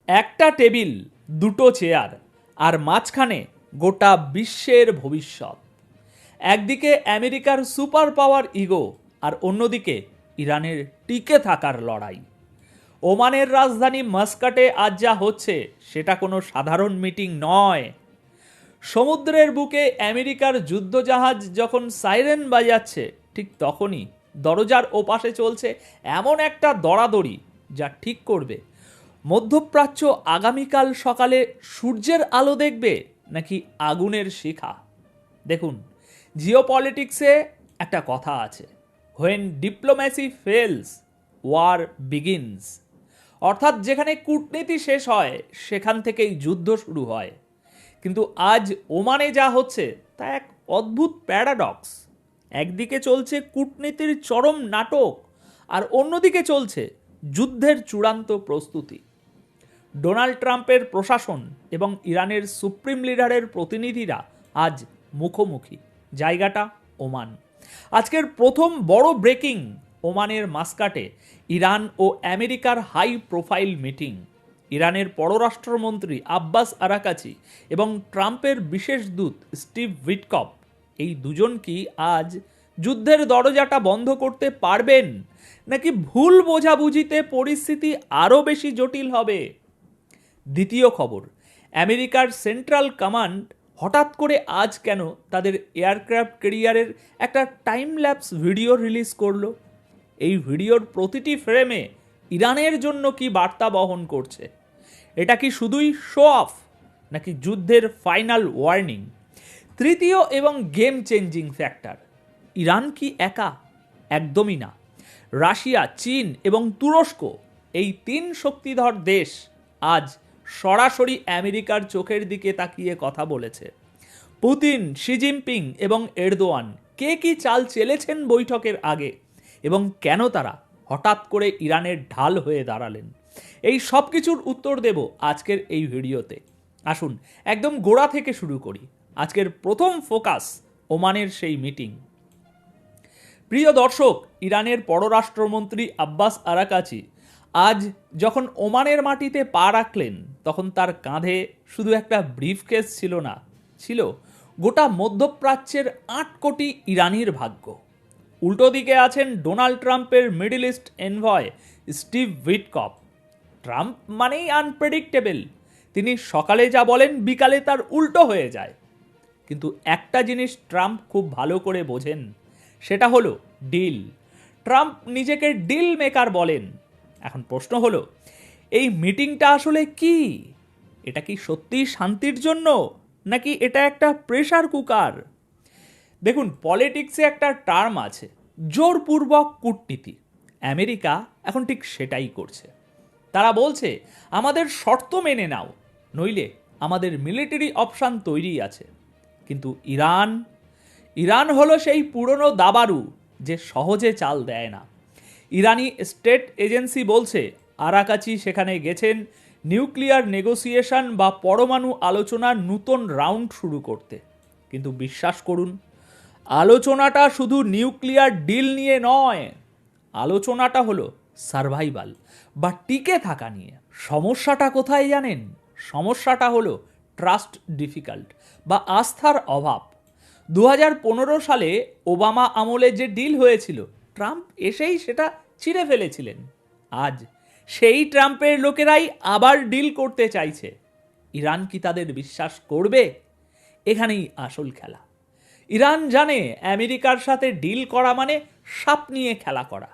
একটা টেবিল, দুটো চেয়ার, আর মাঝখানে গোটা বিশ্বের ভবিষ্যৎ। একদিকে আমেরিকার সুপার পাওয়ার ইগো, আর অন্যদিকে ইরানের টিকে থাকার লড়াই। ওমানের রাজধানী মাস্কাটে আজ যা হচ্ছে সেটা কোনো সাধারণ মিটিং নয়। সমুদ্রের বুকে আমেরিকার যুদ্ধজাহাজ যখন সাইরেন বাজাচ্ছে, ঠিক তখনই দরজার ওপাশে চলছে এমন একটা দরাদরি যা ঠিক করবে মধ্যপ্রাচ্য আগামীকাল সকালে সূর্যের আলো দেখবে নাকি আগুনের শিখা। দেখুন, জিওপলিটিক্সে একটা কথা আছে, when diplomacy fails war begins. অর্থাৎ যেখানে কূটনীতি শেষ হয় সেখান থেকেই যুদ্ধ শুরু হয়। কিন্তু আজ ওমানে যা হচ্ছে তা এক অদ্ভুত প্যারাডক্স। একদিকে চলছে কূটনীতির চরম নাটক, আর অন্যদিকে চলছে যুদ্ধের চূড়ান্ত প্রস্তুতি। ডোনাল্ড ট্রাম্পের প্রশাসন এবং ইরানের সুপ্রিম লিডারের প্রতিনিধিরা আজ মুখোমুখি, জায়গাটা ওমান। আজকের প্রথম বড় ব্রেকিং, ওমানের মাস্কাটে ইরান ও আমেরিকার হাই প্রোফাইল মিটিং। ইরানের পররাষ্ট্রমন্ত্রী আব্বাস আরাকাচি এবং ট্রাম্পের বিশেষ দূত স্টিভ উইটকফ, এই দুজন কি আজ যুদ্ধের দরজাটা বন্ধ করতে পারবেন, নাকি ভুল বোঝাবুঝিতে পরিস্থিতি আরও বেশি জটিল হবে? দ্বিতীয় খবর, আমেরিকার সেন্ট্রাল কমান্ড হঠাৎ করে আজ কেন তাদের এয়ারক্রাফট ক্যারিয়ারের একটা টাইম ল্যাপস ভিডিও রিলিজ করলো? এই ভিডিওর প্রতিটি ফ্রেমে ইরানের জন্য কি বার্তা বহন করছে? এটা কি শুধুই শো অফ, নাকি যুদ্ধের ফাইনাল ওয়ার্নিং? তৃতীয় এবং গেম চেঞ্জিং ফ্যাক্টর, ইরান কি একা? একদমই না। রাশিয়া, চীন এবং তুরস্ক, এই তিন শক্তিধর দেশ আজ সরাসরি আমেরিকার চোখের দিকে তাকিয়ে কথা বলেছে। পুতিন, শি জিনপিং এবং এরদোয়ান কে কি চাল চেলেছেন বৈঠকের আগে, এবং কেন তারা হঠাৎ করে ইরানের ঢাল হয়ে দাঁড়ালেন? এই সব কিছুর উত্তর দেব আজকের এই ভিডিওতে। আসুন একদম গোড়া থেকে শুরু করি। আজকের প্রথম ফোকাস ওমানের সেই মিটিং। প্রিয় দর্শক, ইরানের পররাষ্ট্রমন্ত্রী আব্বাস আরাকাচি আজ যখন ওমানের মাটিতে পা রাখলেন, তখন তার কাঁধে শুধু একটা ব্রিফকেস ছিল না, ছিল গোটা মধ্যপ্রাচ্যের ৮ কোটি ইরানির ভাগ্য। উল্টো দিকে আছেন ডোনাল্ড ট্রাম্পের middle east envoy Steve Witkoff. Trump মানেই আনপ্রেডিক্টেবল, তিনি সকালে যা বলেন বিকালে তার উল্টো হয়ে যায়। কিন্তু একটা জিনিস ট্রাম্প খুব ভালো করে বোঝেন, সেটা হলো ডিল। ট্রাম্প নিজেকে ডিল মেকার বলেন। এখন প্রশ্ন হলো, এই মিটিংটা আসলে কি? এটা কি সত্যিই শান্তির জন্য, নাকি এটা একটা প্রেসার কুকার? দেখুন, পলিটিক্সে একটা টার্ম আছে, জোরপূর্বক কূটনীতি। আমেরিকা এখন ঠিক সেটাই করছে। তারা বলছে, আমাদের শর্ত মেনে নাও, নইলে আমাদের মিলিটারি অপশান তৈরি আছে। কিন্তু ইরান হলো সেই পুরনো দাবারু যে সহজে চাল দেয় না। ইরানি স্টেট এজেন্সি বলছে আরাকাচি সেখানে গেছেন নিউক্লিয়ার নেগোসিয়েশন বা পরমাণু আলোচনার নতুন রাউন্ড শুরু করতে। কিন্তু বিশ্বাস করুন, আলোচনাটা শুধু নিউক্লিয়ার ডিল নিয়ে নয়, আলোচনাটা হলো সার্ভাইভাল বা টিকে থাকা নিয়ে। সমস্যাটা কোথায় জানেন? সমস্যাটা হলো ট্রাস্ট ডিফিকাল্ট বা আস্থার অভাব। 2015 সালে ওবামা আমলে যে ডিল হয়েছিল, ট্রাম্প এসেই সেটা ছিঁড়ে ফেলেছিলেন। আজ সেই ট্রাম্পের লোকেরাই আবার ডিল করতে চাইছে। ইরান কি তাদের বিশ্বাস করবে? এখানেই আসল খেলা। ইরান জানে আমেরিকার সাথে ডিল করা মানে সাপ নিয়ে খেলা করা।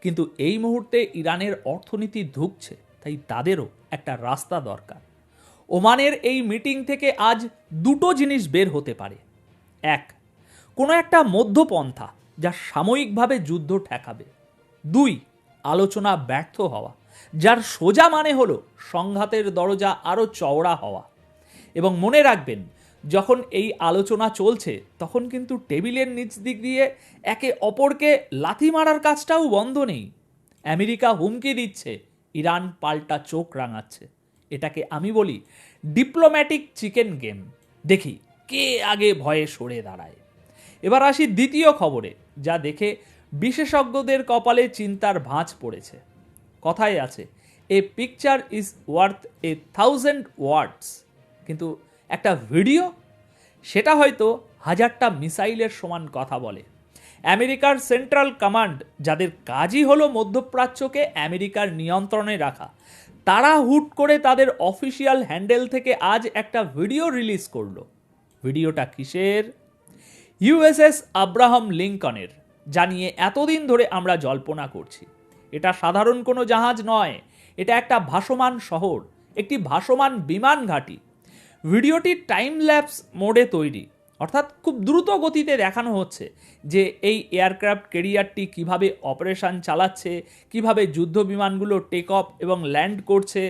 কিন্তু এই মুহূর্তে ইরানের অর্থনীতি ধুঁকছে, তাই তাদেরও একটা রাস্তা দরকার। ওমানের এই মিটিং থেকে আজ দুটো জিনিস বের হতে পারে। এক, কোনো একটা মধ্যপন্থা যা সাময়িকভাবে যুদ্ধ ঠেকাবে। দুই, আলোচনা ব্যর্থ হওয়া, যার সোজা মানে হলো সংঘাতের দরজা আরও চওড়া হওয়া। এবং মনে রাখবেন, যখন এই আলোচনা চলছে তখন কিন্তু টেবিলের নিচ দিক দিয়ে একে অপরকে লাথি মারার কাজটাও বন্ধ নেই। আমেরিকা হুমকি দিচ্ছে, ইরান পাল্টা চোখ রাঙাচ্ছে। এটাকে আমি বলি ডিপ্লোম্যাটিক চিকেন গেম। দেখি কে আগে ভয়ে সরে দাঁড়ায়। এবার আসি দ্বিতীয় খবরে, যা দেখে বিশেষজ্ঞদের কপালে চিন্তার ভাঁজ পড়েছে। কথায় আছে, এ পিকচার ইজ ওয়ার্থ 1,000 ওয়ার্ডস, কিন্তু একটা ভিডিও সেটা হয়তো 1,000টা মিসাইলের সমান কথা বলে। আমেরিকার সেন্ট্রাল কমান্ড, যাদের কাজই হলো মধ্যপ্রাচ্যকে আমেরিকার নিয়ন্ত্রণে রাখা, তারা হুট করে তাদের অফিসিয়াল হ্যান্ডেল থেকে আজ একটা ভিডিও রিলিজ করলো। ভিডিওটা কিসের? ইউএসএস আব্রাহাম লিঙ্কনের, যা নিয়ে এতদিন ধরে আমরা জল্পনা করছি। এটা সাধারণ কোনো জাহাজ নয়, এটা একটা ভাসমান শহর, একটি ভাসমান বিমান ঘাঁটি। ভিডিওটি টাইম ল্যাপস মোডে তৈরি, অর্থাৎ খুব দ্রুত গতিতে দেখানো হচ্ছে যে এই এয়ারক্রাফট ক্যারিয়ারটি কিভাবে অপারেশন চালাচ্ছে, কিভাবে যুদ্ধ বিমানগুলো টেক অফ এবং ল্যান্ড করছে।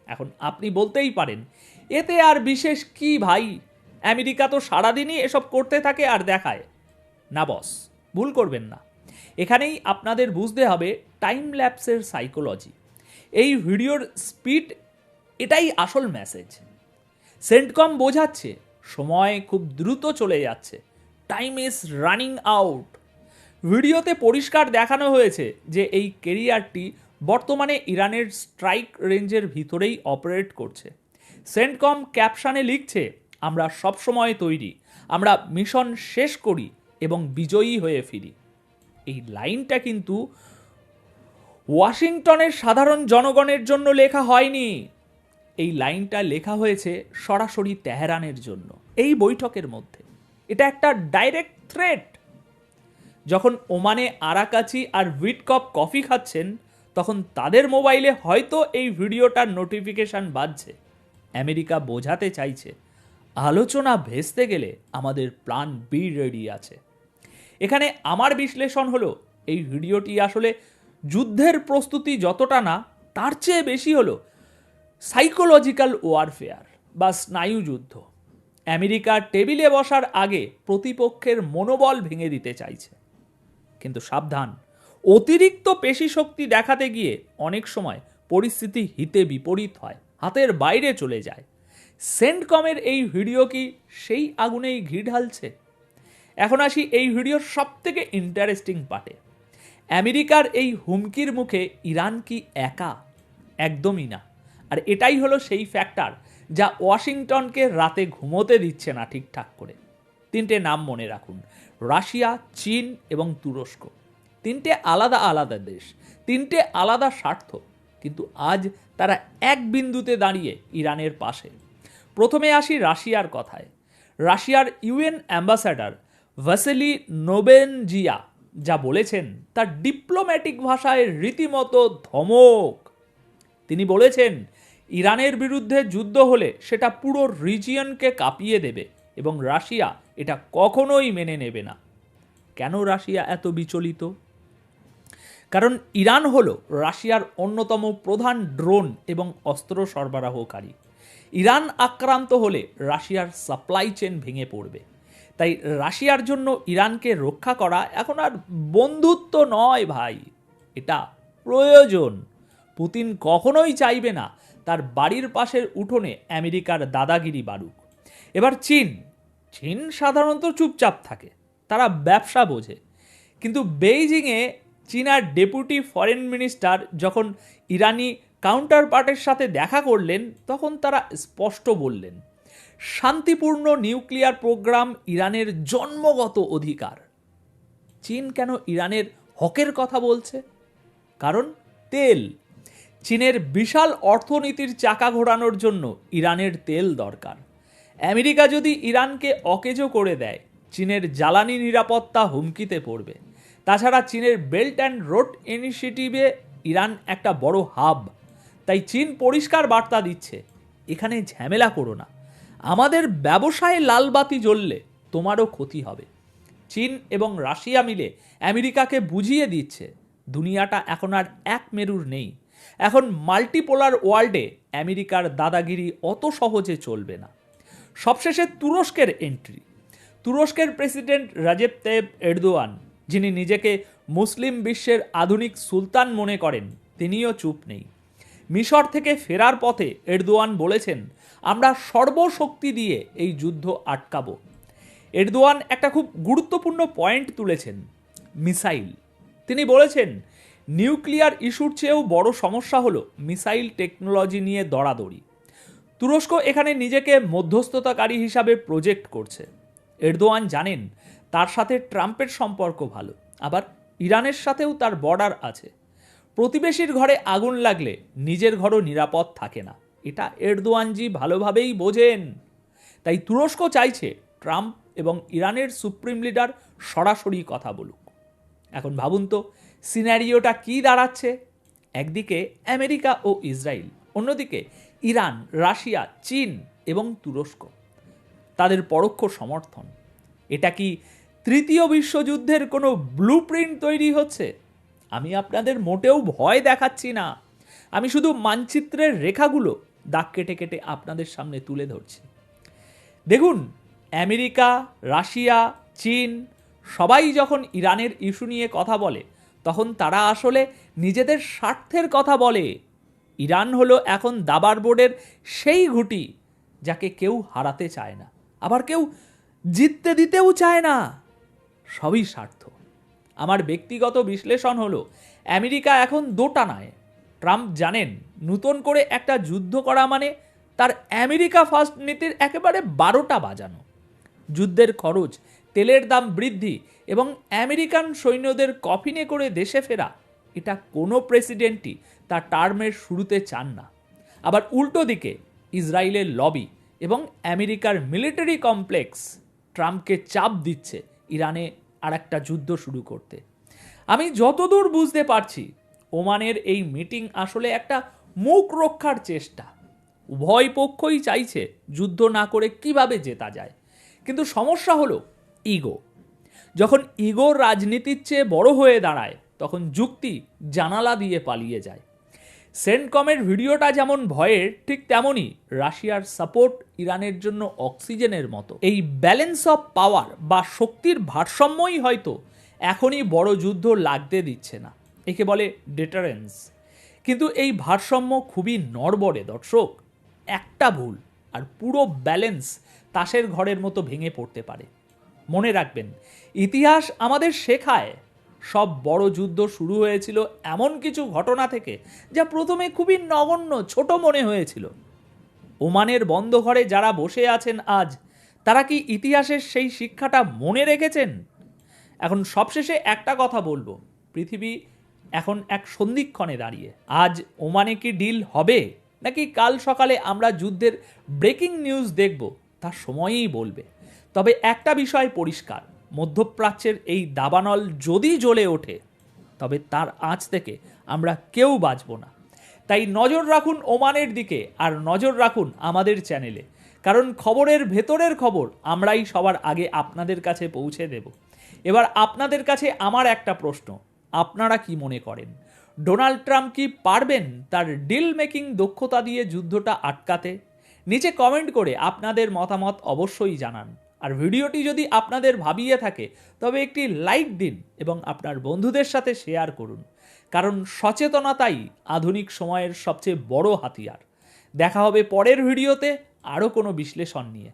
এখন আপনি বলতেই পারেন, এতে আর বিশেষ কি ভাই, আমেরিকা তো সারাদিনই এসব করতে থাকে আর দেখায়। না বস, ভুল করবেন না। এখানেই আপনাদের বুঝতে হবে টাইম ল্যাপসের সাইকোলজি। এই ভিডিওর স্পিড, এটাই আসল মেসেজ। সেন্টকম বোঝাচ্ছে সময় খুব দ্রুত চলে যাচ্ছে, টাইম ইজ রানিং আউট। ভিডিওতে পরিষ্কার দেখানো হয়েছে যে এই ক্যারিয়ারটি বর্তমানে ইরানের স্ট্রাইক রেঞ্জের ভিতরেই অপারেট করছে। সেন্টকম ক্যাপশনে লিখছে, আমরা সবসময় তৈরি, আমরা মিশন শেষ করি এবং বিজয়ী হয়ে ফিরি। এই লাইনটা কিন্তু ওয়াশিংটনের সাধারণ জনগণের জন্য লেখা হয়নি, এই লাইনটা লেখা হয়েছে সরাসরি তেহরানের জন্য এই বৈঠকের মধ্যে। এটা একটা ডাইরেক্ট থ্রেট। যখন ওমানে আরাকাচি আর উইটকপ কফি খাচ্ছেন, তখন তাদের মোবাইলে হয়তো এই ভিডিওটার নোটিফিকেশন বাজছে। আমেরিকা বোঝাতে চাইছে, আলোচনা ভেস্তে গেলে আমাদের প্ল্যান বি রেডি আছে। এখানে আমার বিশ্লেষণ হলো, এই ভিডিওটি আসলে যুদ্ধের প্রস্তুতি যতটা না, তার চেয়ে বেশি হলো সাইকোলজিক্যাল ওয়ারফেয়ার বা স্নায়ুযুদ্ধ। আমেরিকা টেবিলে বসার আগে প্রতিপক্ষের মনোবল ভেঙে দিতে চাইছে। কিন্তু সাবধান, অতিরিক্ত পেশি শক্তি দেখাতে গিয়ে অনেক সময় পরিস্থিতি হিতে বিপরীত হয়, হাতের বাইরে চলে যায়। সেন্টকমের এই ভিডিও কি সেই আগুনেই ঘি ঢালছে? এখন আসি এই ভিডিওর সব থেকে ইন্টারেস্টিং পার্টে। আমেরিকার এই হুমকির মুখে ইরান কি একা? একদমই না। আর এটাই হলো সেই ফ্যাক্টর যা ওয়াশিংটনকে রাতে ঘুমোতে দিচ্ছে না ঠিকঠাক করে। 3টে নাম মনে রাখুন, রাশিয়া, চীন এবং তুরস্ক। 3টে আলাদা আলাদা দেশ, 3টে আলাদা স্বার্থ, কিন্তু আজ তারা এক বিন্দুতে দাঁড়িয়ে ইরানের পাশে। প্রথমে আসি রাশিয়ার কথায়। রাশিয়ার ইউএন অ্যাম্বাসাডার ভাসিলি নোবেনজিয়া যা বলেছেন তার ডিপ্লোম্যাটিক ভাষায় রীতিমতো ধমক। তিনি বলেছেন, ইরানের বিরুদ্ধে যুদ্ধ হলে সেটা পুরো রিজিয়নকে কাঁপিয়ে দেবে এবং রাশিয়া এটা কখনোই মেনে নেবে না। কেন রাশিয়া এত বিচলিত? কারণ ইরান হলো রাশিয়ার অন্যতম প্রধান ড্রোন এবং অস্ত্র সরবরাহকারী। ইরান আক্রান্ত হলে রাশিয়ার সাপ্লাই চেন ভেঙে পড়বে। তাই রাশিয়ার জন্য ইরানকে রক্ষা করা এখন আর বন্ধুত্ব নয় ভাই, এটা প্রয়োজন। পুতিন কখনোই চাইবে না তার বাড়ির পাশের উঠোনে আমেরিকার দাদাগিরি বাড়ুক। এবার চীন সাধারণত চুপচাপ থাকে, তারা ব্যবসা বোঝে। কিন্তু বেইজিংয়ে চীনার ডেপুটি ফরেন মিনিস্টার যখন ইরানি কাউন্টার পার্টের সাথে দেখা করলেন, তখন তারা স্পষ্ট বললেন, শান্তিপূর্ণ নিউক্লিয়ার প্রোগ্রাম ইরানের জন্মগত অধিকার। চীন কেন ইরানের হকের কথা বলছে? কারণ তেল। চীনের বিশাল অর্থনীতির চাকা ঘোরানোর জন্য ইরানের তেল দরকার। আমেরিকা যদি ইরানকে অকেজো করে দেয়, চীনের জ্বালানি নিরাপত্তা হুমকিতে পড়বে। তাছাড়া চীনের বেল্ট অ্যান্ড রোড ইনিশিয়েটিভে ইরান একটা বড় হাব। তাই চীন পরিষ্কার বার্তা দিচ্ছে, এখানে ঝামেলা করো না, আমাদের ব্যবসায় লালবাতি জ্বললে তোমারও ক্ষতি হবে। চীন এবং রাশিয়া মিলে আমেরিকাকে বুঝিয়ে দিচ্ছে, দুনিয়াটা এখন আর এক মেরুর নেই। এখন মাল্টিপোলার ওয়ার্ল্ডে আমেরিকার দাদাগিরি অত সহজে চলবে না। সবশেষে তুরস্কের এন্ট্রি। তুরস্কের প্রেসিডেন্ট রাজেপ তাইয়িপ এরদোয়ান, যিনি নিজেকে মুসলিম বিশ্বের আধুনিক সুলতান মনে করেন, তিনিও চুপ নেই। মিশর থেকে ফেরার পথে এরদোয়ান বলেছেন, আমরা সর্বশক্তি দিয়ে এই যুদ্ধ আটকাবো। এরদোয়ান একটা খুব গুরুত্বপূর্ণ পয়েন্ট তুলেছেন, মিসাইল। তিনি বলেছেন, নিউক্লিয়ার ইস্যুর চেয়েও বড় সমস্যা হলো মিসাইল টেকনোলজি নিয়ে দরাদরি। তুরস্ক এখানে নিজেকে মধ্যস্থতাকারী হিসাবে প্রজেক্ট করছে। এরদোয়ান জানেন তার সাথে ট্রাম্পের সম্পর্ক ভালো, আবার ইরানের সাথেও তার বর্ডার আছে। প্রতিবেশীর ঘরে আগুন লাগলে নিজের ঘরও নিরাপদ থাকে না, এটা এরদোয়ানজি ভালোভাবেই বোঝেন। তাই তুরস্ক চাইছে ট্রাম্প এবং ইরানের সুপ্রিম লিডার সরাসরি কথা বলুক। এখন ভাবুন তো সিনারিওটা কি দাঁড়াচ্ছে। একদিকে আমেরিকা ও ইসরায়েল, অন্যদিকে ইরান, রাশিয়া, চীন এবং তুরস্ক, তাদের পরোক্ষ সমর্থন। এটা কি তৃতীয় বিশ্বযুদ্ধের কোনো ব্লুপ্রিন্ট তৈরি হচ্ছে? আমি আপনাদের মোটেও ভয় দেখাচ্ছি না, আমি শুধু মানচিত্রের রেখাগুলো দাগ কেটে কেটে আপনাদের সামনে তুলে ধরছি। দেখুন, আমেরিকা, রাশিয়া, চীন সবাই যখন ইরানের ইস্যু নিয়ে কথা বলে তখন তারা আসলে নিজেদের স্বার্থের কথা বলে। ইরান হলো এখন দাবার বোর্ডের সেই ঘুঁটি যাকে কেউ হারাতে চায় না, আবার কেউ জিততে দিতেও চায় না। সবই স্বার্থ। আমার ব্যক্তিগত বিশ্লেষণ হলো আমেরিকা এখন দোটানায়। ট্রাম্প জানেন নতুন করে একটা যুদ্ধ করা মানে তার আমেরিকা ফার্স্ট নীতির একেবারে 12টা বাজানো। যুদ্ধের খরচ, তেলের দাম বৃদ্ধি এবং আমেরিকান সৈন্যদের কফিনে করে দেশে ফেরা, এটা কোনো প্রেসিডেন্টই তার টার্মের শুরুতে চান না। আবার উল্টো দিকে ইসরায়েলের লবি এবং আমেরিকার মিলিটারি কমপ্লেক্স ট্রাম্পকে চাপ দিচ্ছে ইরানে আর একটা যুদ্ধ শুরু করতে। আমি যতদূর বুঝতে পারছি ওমানের এই মিটিং আসলে একটা মুখ রক্ষার চেষ্টা। উভয় পক্ষই চাইছে যুদ্ধ না করে কিভাবে জেতা যায়। কিন্তু সমস্যা হলো ইগো। যখন ইগো রাজনীতির চেয়ে বড় হয়ে দাঁড়ায় তখন যুক্তি জানালা দিয়ে পালিয়ে যায়। সেন্টকমের ভিডিওটা যেমন ভয়ের, ঠিক তেমনই রাশিয়ার সাপোর্ট ইরানের জন্য অক্সিজেনের মতো। এই ব্যালেন্স অফ পাওয়ার বা শক্তির ভারসাম্যই হয়তো এখনই বড় যুদ্ধ লাগতে দিচ্ছে না। একে বলে ডেটারেন্স। কিন্তু এই ভারসাম্য খুবই নড়বড়ে দর্শক। একটা ভুল আর পুরো ব্যালেন্স তাসের ঘরের মতো ভেঙে পড়তে পারে। মনে রাখবেন, ইতিহাস আমাদের শেখায় সব বড় যুদ্ধ শুরু হয়েছিল এমন কিছু ঘটনা থেকে যা প্রথমে খুবই নগণ্য, ছোট মনে হয়েছিল। ওমানের বন্ধ ঘরে যারা বসে আছেন আজ, তারা কি ইতিহাসের সেই শিক্ষাটা মনে রেখেছেন? এখন সবশেষে একটা কথা বলবো, পৃথিবী এখন এক সন্ধিক্ষণে দাঁড়িয়ে। আজ ওমানে কি ডিল হবে নাকি কাল সকালে আমরা যুদ্ধের ব্রেকিং নিউজ দেখব, তার সময়ই বলবে। তবে একটা বিষয় পরিষ্কার, মধ্যপ্রাচ্যের এই দাবানল যদি জ্বলে ওঠে তবে তার আঁচ থেকে আমরা কেউ বাঁচব না। তাই নজর রাখুন ওমানের দিকে আর নজর রাখুন আমাদের চ্যানেলে, কারণ খবরের ভেতরের খবর আমরাই সবার আগে আপনাদের কাছে পৌঁছে দেব। এবার আপনাদের কাছে আমার একটা প্রশ্ন, আপনারা কি মনে করেন ডোনাল্ড ট্রাম্প কি পারবেন তার ডিল মেকিং দক্ষতা দিয়ে যুদ্ধটা আটকাতে? নিচে কমেন্ট করে আপনাদের মতামত অবশ্যই জানান। আর ভিডিওটি যদি আপনাদের ভাবিয়ে থাকে তবে একটি লাইক দিন এবং আপনার বন্ধুদের সাথে শেয়ার করুন, কারণ সচেতনতাই আধুনিক সময়ের সবচেয়ে বড় হাতিয়ার। দেখা হবে পরের ভিডিওতে আরও কোনো বিশ্লেষণ নিয়ে।